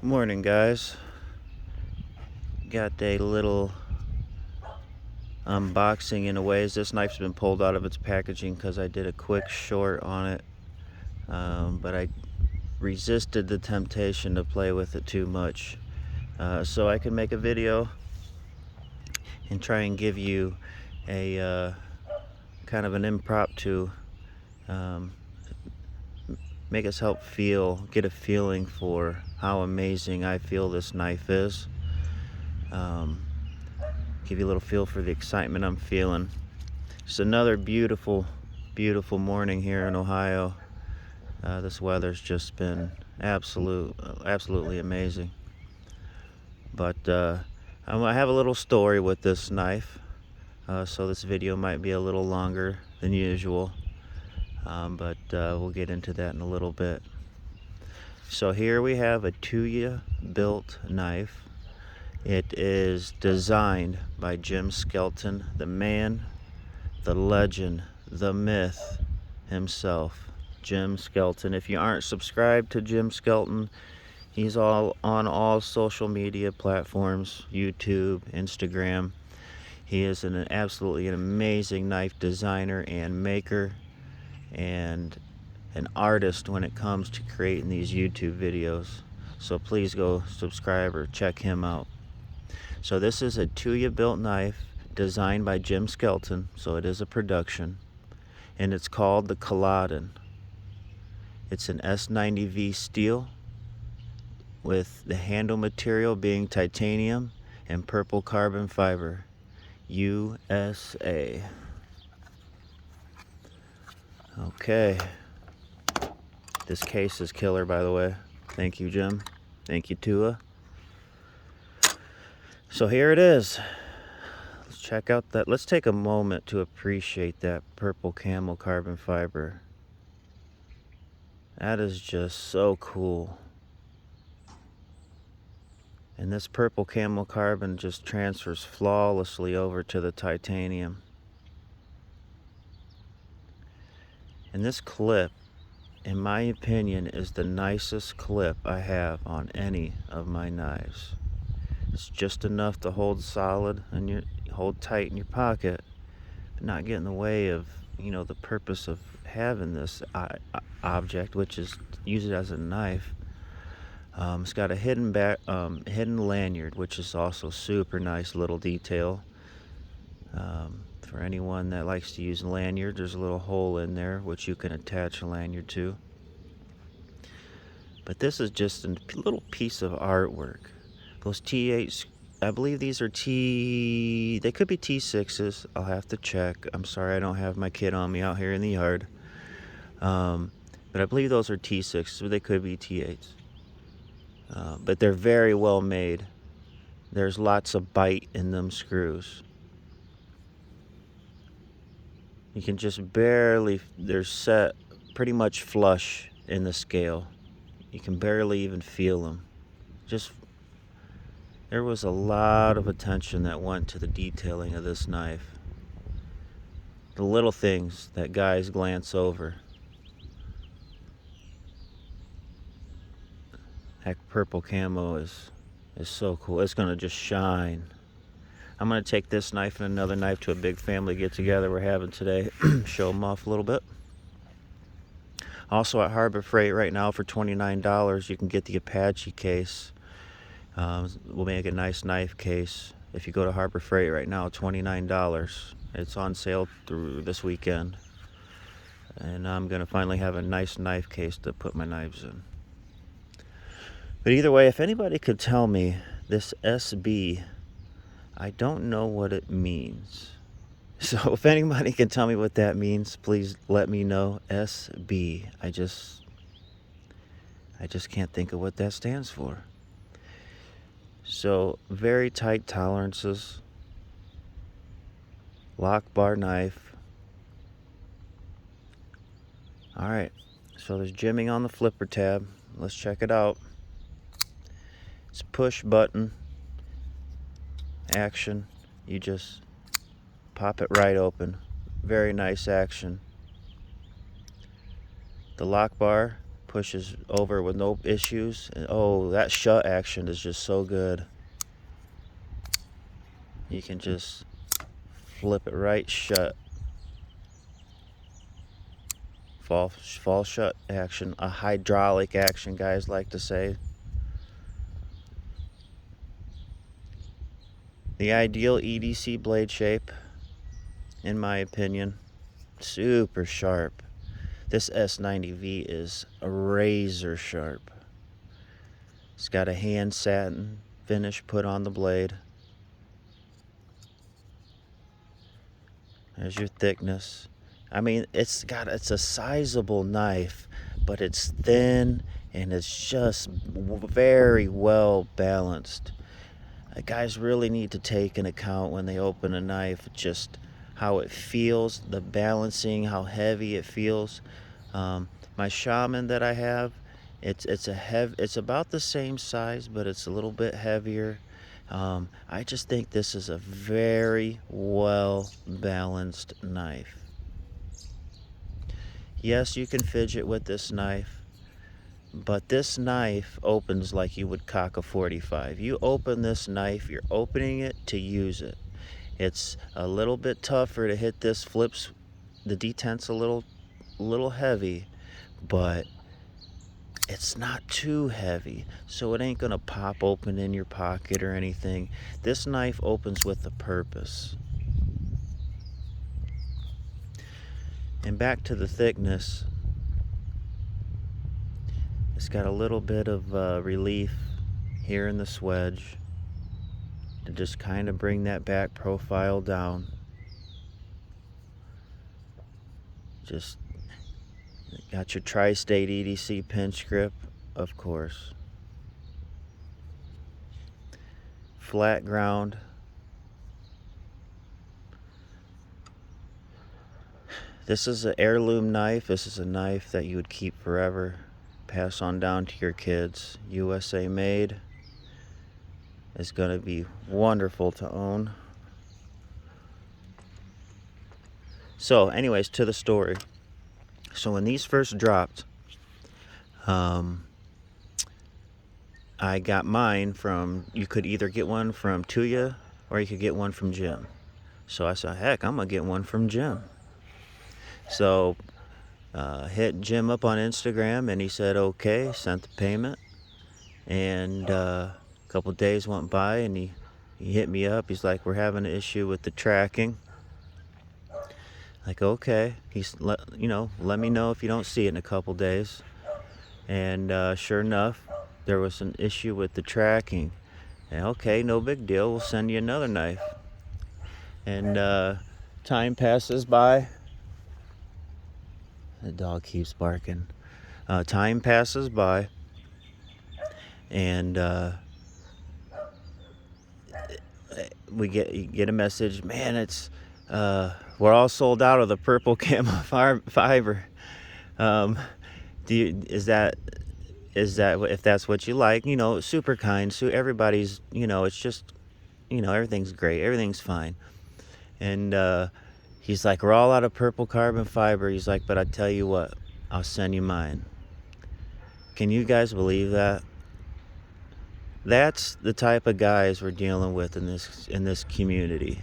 Morning, guys. Got a little unboxing in a ways. This knife's been pulled out of its packaging because I did a quick short on it, but I resisted the temptation to play with it too much, so I can make a video and try and give you a kind of an impromptu, make us get a feeling for how amazing I feel this knife is. Give you a little feel for the excitement I'm feeling. It's another beautiful morning here in Ohio. This weather's just been absolutely amazing. But I have a little story with this knife, so this video might be a little longer than usual, but we'll get into that in a little bit. So here we have a Tuya built knife. It is designed by Jim Skelton, the man, the legend, the myth himself, Jim Skelton. If you aren't subscribed to Jim Skelton, he's on all social media platforms, YouTube, Instagram. He is absolutely an amazing knife designer and maker, and an artist when it comes to creating these YouTube videos. So please go subscribe or check him out. So this is a Tuya built knife designed by Jim Skelton, so it is a production, and it's called the CALADAN. It's an S90V steel with the handle material being titanium and purple carbon fiber, USA. Okay, this case is killer, by the way. Thank you, Jim. Thank you, Tuya. So here it is. Let's check out that. Let's take a moment to appreciate that purple camel carbon fiber. That is just so cool. And this purple camel carbon just transfers flawlessly over to the titanium. And this clip, in my opinion, is the nicest clip I have on any of my knives. It's just enough to hold solid and hold tight in your pocket, but not get in the way of, the purpose of having this object, which is to use it as a knife. It's got a hidden lanyard, which is also super nice little detail. For anyone that likes to use lanyards, there's a little hole in there which you can attach a lanyard to. But this is just a little piece of artwork. Those T8s, I believe these are they could be T6s. I'll have to check. I'm sorry, I don't have my kid on me out here in the yard. But I believe those are T6s, so they could be T8s. But they're very well made. There's lots of bite in them screws. You can just barely, they're set pretty much flush in the scale. You can barely even feel them. There was a lot of attention that went to the detailing of this knife. The little things that guys glance over. That purple camo is so cool. It's gonna just shine. I'm gonna take this knife and another knife to a big family get together we're having today. Show them off a little bit. Also at Harbor Freight right now for $29, you can get the Apache case. We'll make a nice knife case. If you go to Harbor Freight right now, $29. It's on sale through this weekend. And I'm gonna finally have a nice knife case to put my knives in. But either way, if anybody could tell me this SB, I don't know what it means. So if anybody can tell me what that means, please let me know. SB. I just can't think of what that stands for. So very tight tolerances. Lock bar knife. Alright, so there's jimming on the flipper tab. Let's check it out. It's push button action. You just pop it right open. Very nice action. The lock bar pushes over with no issues. And, oh, that shut action is just so good. You can just flip it right shut. Fall shut action, a hydraulic action, guys like to say. The ideal EDC blade shape, in my opinion. Super sharp. This S90V is razor sharp. It's got a hand satin finish put on the blade. There's your thickness. I mean, it's a sizable knife, but it's thin and it's just very well balanced. Guys really need to take into account when they open a knife just how it feels, the balancing, how heavy it feels. My Shaman that I have, it's about the same size, but it's a little bit heavier. I just think this is a very well balanced knife. Yes, you can fidget with this knife, but this knife opens like you would cock a 45. You open this knife, you're opening it to use it. It's a little bit tougher to hit this flips. The detent's a little heavy, but it's not too heavy, so it ain't gonna pop open in your pocket or anything. This knife opens with a purpose. And back to the thickness, it's got a little bit of relief here in the swedge to just kind of bring that back profile down. Just got your tri-state EDC pinch grip, of course. Flat ground. This is an heirloom knife. This is a knife that you would keep forever. Pass on down to your kids. USA made. It's going to be wonderful to own. So anyways, to the story. So when these first dropped, I got mine from, you could either get one from Tuya or you could get one from Jim. So I said, heck, I'm going to get one from Jim. So hit Jim up on Instagram and he said okay, sent the payment, and a couple days went by and he hit me up. He's like, we're having an issue with the tracking. Like, okay. He's let me know if you don't see it in a couple days. And sure enough, there was an issue with the tracking. And okay, no big deal, we'll send you another knife. And time passes by. The dog keeps barking. Time passes by, and we get a message. Man, it's we're all sold out of the purple camo fiber. Is that if that's what you like? Super kind. So everybody's, it's just, everything's great. Everything's fine. And he's like, we're all out of purple carbon fiber. He's like, but I tell you what, I'll send you mine. Can you guys believe that? That's the type of guys we're dealing with in this community.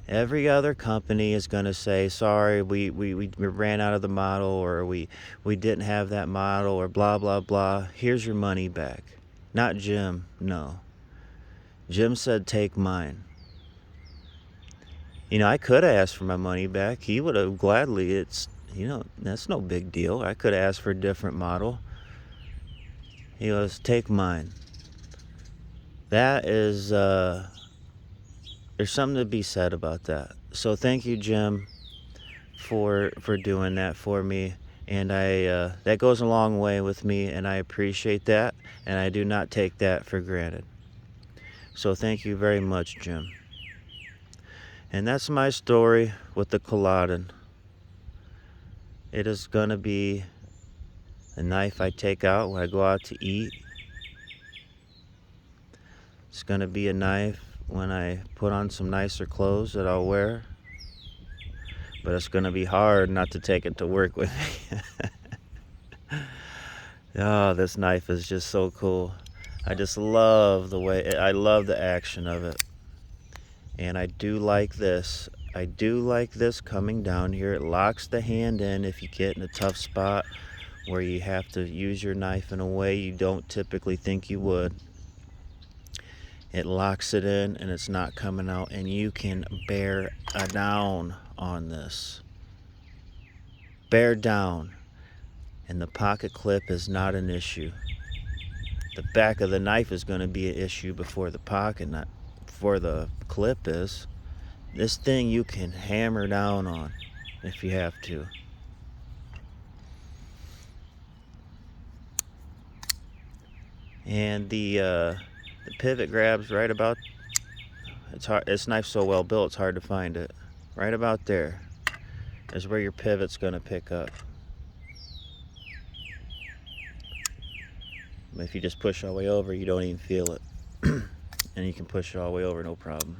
Every other company is going to say, sorry, we ran out of the model, or we didn't have that model, or blah, blah, blah. Here's your money back. Not Jim, no. Jim said, take mine. I could have asked for my money back. He would have gladly. That's no big deal. I could have asked for a different model. He goes, take mine. That is, there's something to be said about that. So thank you, Jim, for doing that for me. And that goes a long way with me, and I appreciate that, and I do not take that for granted. So thank you very much, Jim. And that's my story with the CALADAN. It is going to be a knife I take out when I go out to eat. It's going to be a knife when I put on some nicer clothes that I'll wear. But it's going to be hard not to take it to work with me. Oh, this knife is just so cool. I just love the way, I love the action of it. And I do like this. I do like this coming down here. It locks the hand in if you get in a tough spot where you have to use your knife in a way you don't typically think you would. It locks it in and it's not coming out, and you can bear down on this. Bear down. And the pocket clip is not an issue. The back of the knife is going to be an issue before the pocket, not before the clip is. This thing you can hammer down on if you have to. And the pivot grabs right about, it's hard, this knife's so well built it's hard to find it. Right about there is where your pivot's going to pick up. If you just push all the way over, you don't even feel it. And you can push it all the way over, no problem.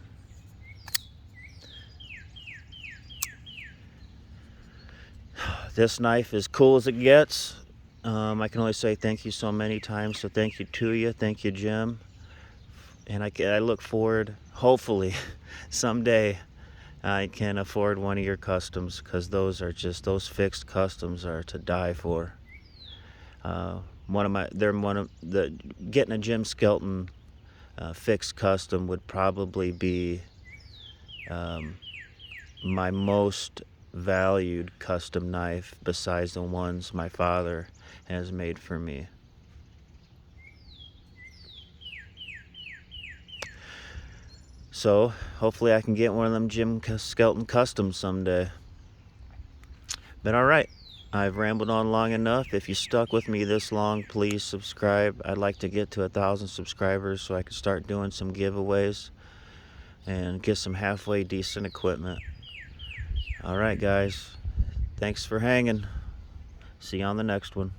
This knife is cool as it gets. I can only say thank you so many times, so thank you to you, thank you Jim. And I look forward, hopefully, someday I can afford one of your customs, because those those fixed customs are to die for. Getting a Jim Skelton fixed custom would probably be my most valued custom knife besides the ones my father has made for me. So hopefully I can get one of them Jim Skelton customs someday. But alright, I've rambled on long enough. If you stuck with me this long, please subscribe. I'd like to get to 1,000 subscribers so I can start doing some giveaways and get some halfway decent equipment. Alright guys, thanks for hanging. See you on the next one.